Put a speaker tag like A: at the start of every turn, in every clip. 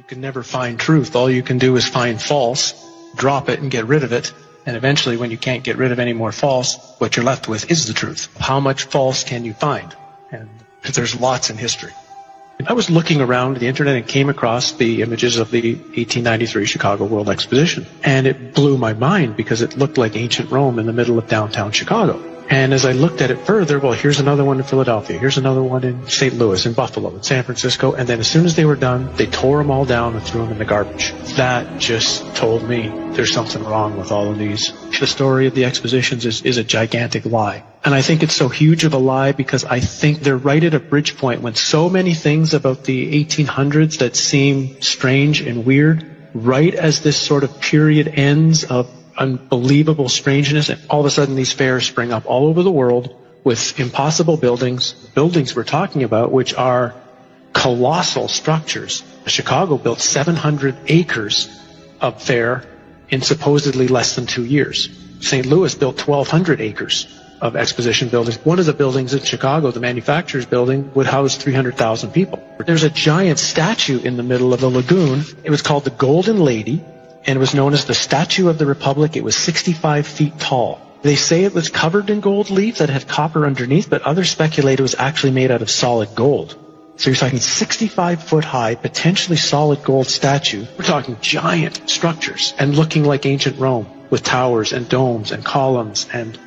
A: You can never find truth. All you can do is find false, drop it and get rid of it. And eventually, when you can't get rid of any more false, what you're left with is the truth. How much false can you find? And there's lots in history. I was looking around the internet and came across the images of the 1893 Chicago World Exposition. And it blew my mind because it looked like ancient Rome in the middle of downtown Chicago. And as I looked at it further, well, here's another one in Philadelphia, here's another one in St. Louis, in Buffalo, in San Francisco, and then as soon as they were done, they tore them all down and threw them in the garbage. That just told me there's something wrong with all of these. The story of the expositions is a gigantic lie. And I think it's so huge of a lie because I think they're right at a bridge point when so many things about the 1800s that seem strange and weird, right as this sort of period ends of unbelievable strangeness, and all of a sudden these fairs spring up all over the world with impossible buildings we're talking about, which are colossal structures. Chicago built 700 acres of fair in supposedly less than 2 years. St. Louis built 1,200 acres of exposition buildings. One of the buildings in Chicago, the manufacturer's building, would house 300,000 people. There's a giant statue in the middle of the lagoon. It was called the Golden Lady, and it was known as the Statue of the Republic. It was 65 feet tall. They say it was covered in gold leaf that had copper underneath, but others speculate it was actually made out of solid gold. So you're talking 65-foot high, potentially solid gold statue. We're talking giant structures and looking like ancient Rome with towers and domes and columns and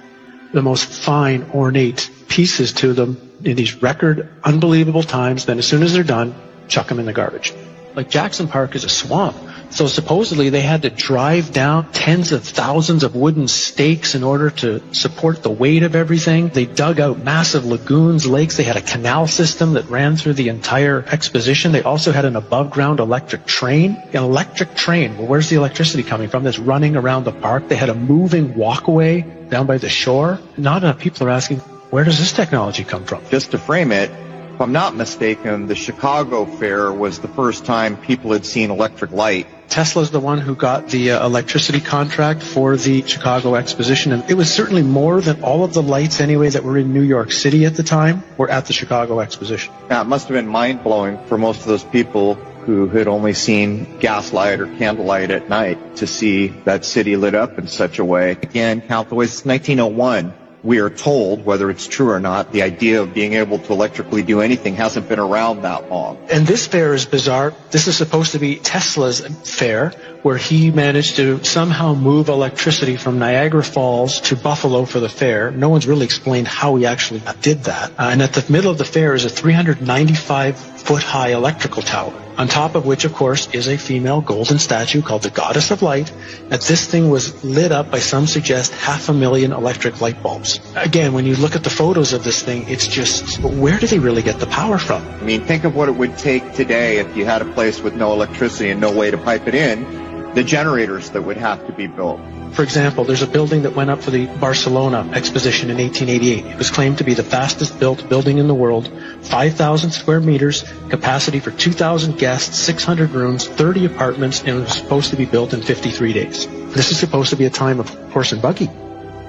A: the most fine, ornate pieces to them in these record, unbelievable times. Then as soon as they're done, chuck them in the garbage. Like Jackson Park is a swamp. So supposedly they had to drive down tens of thousands of wooden stakes in order to support the weight of everything. They dug out massive lagoons, lakes. They had a canal system that ran through the entire exposition. They also had an above-ground electric train. An electric train, well, where's the electricity coming from? That's running around the park. They had a moving walkway down by the shore. Not enough people are asking, where does this technology come from?
B: Just to frame it, if I'm not mistaken, the Chicago Fair was the first time people had seen electric light.
A: Tesla's the one who got the electricity contract for the Chicago Exposition, and it was certainly more than all of the lights anyway that were in New York City at the time were at the Chicago Exposition.
B: Yeah, it must have been mind-blowing for most of those people who had only seen gaslight or candlelight at night to see that city lit up in such a way. Again, count the ways. It's 1901. We are told, whether it's true or not, the idea of being able to electrically do anything hasn't been around that long.
A: And this fair is bizarre. This is supposed to be Tesla's fair, where he managed to somehow move electricity from Niagara Falls to Buffalo for the fair. No one's really explained how he actually did that. And at the middle of the fair is a 395-foot-high electrical tower, on top of which, of course, is a female golden statue called the Goddess of Light. And this thing was lit up by, some suggest, 500,000 electric light bulbs. Again, when you look at the photos of this thing, it's just, where do they really get the power from?
B: I mean, think of what it would take today if you had a place with no electricity and no way to pipe it in, the generators that would have to be built.
A: For example, there's a building that went up for the Barcelona exposition in 1888. It was claimed to be the fastest built building in the world, 5,000 square meters, capacity for 2,000 guests, 600 rooms, 30 apartments, and it was supposed to be built in 53 days. This is supposed to be a time of horse and buggy.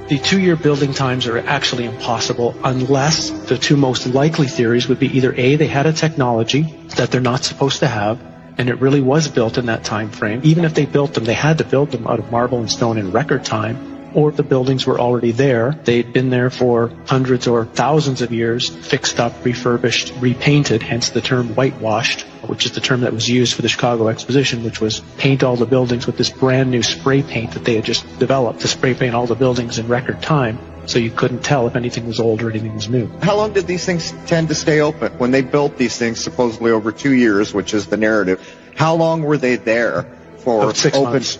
A: The 2-year building times are actually impossible unless the two most likely theories would be either A, they had a technology that they're not supposed to have, and it really was built in that time frame. Even if they built them, they had to build them out of marble and stone in record time, or the buildings were already there. They'd been there for hundreds or thousands of years, fixed up, refurbished, repainted, hence the term whitewashed, which is the term that was used for the Chicago Exposition, which was paint all the buildings with this brand new spray paint that they had just developed to spray paint all the buildings in record time. So you couldn't tell if anything was old or anything was new.
B: How long did these things tend to stay open? When they built these things, supposedly over 2 years, which is the narrative, how long were they there for?
A: About 6 months.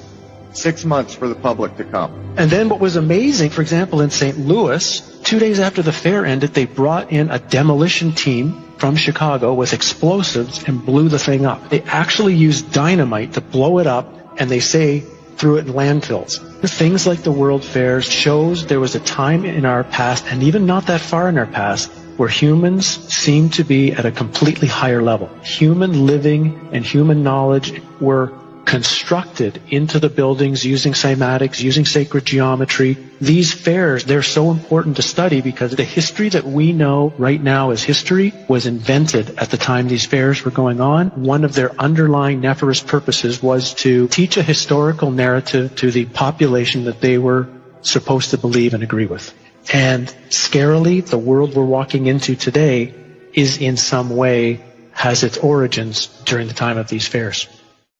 B: 6 months for the public to come.
A: And then what was amazing, for example, in St. Louis, 2 days after the fair ended, they brought in a demolition team from Chicago with explosives and blew the thing up. They actually used dynamite to blow it up, and they say threw it in landfills. Things like the World Fairs shows there was a time in our past, and even not that far in our past, where humans seemed to be at a completely higher level. Human living and human knowledge were constructed into the buildings using cymatics, using sacred geometry. These fairs, they're so important to study because the history that we know right now as history was invented at the time these fairs were going on. One of their underlying nefarious purposes was to teach a historical narrative to the population that they were supposed to believe and agree with. And scarily, the world we're walking into today is in some way has its origins during the time of these fairs.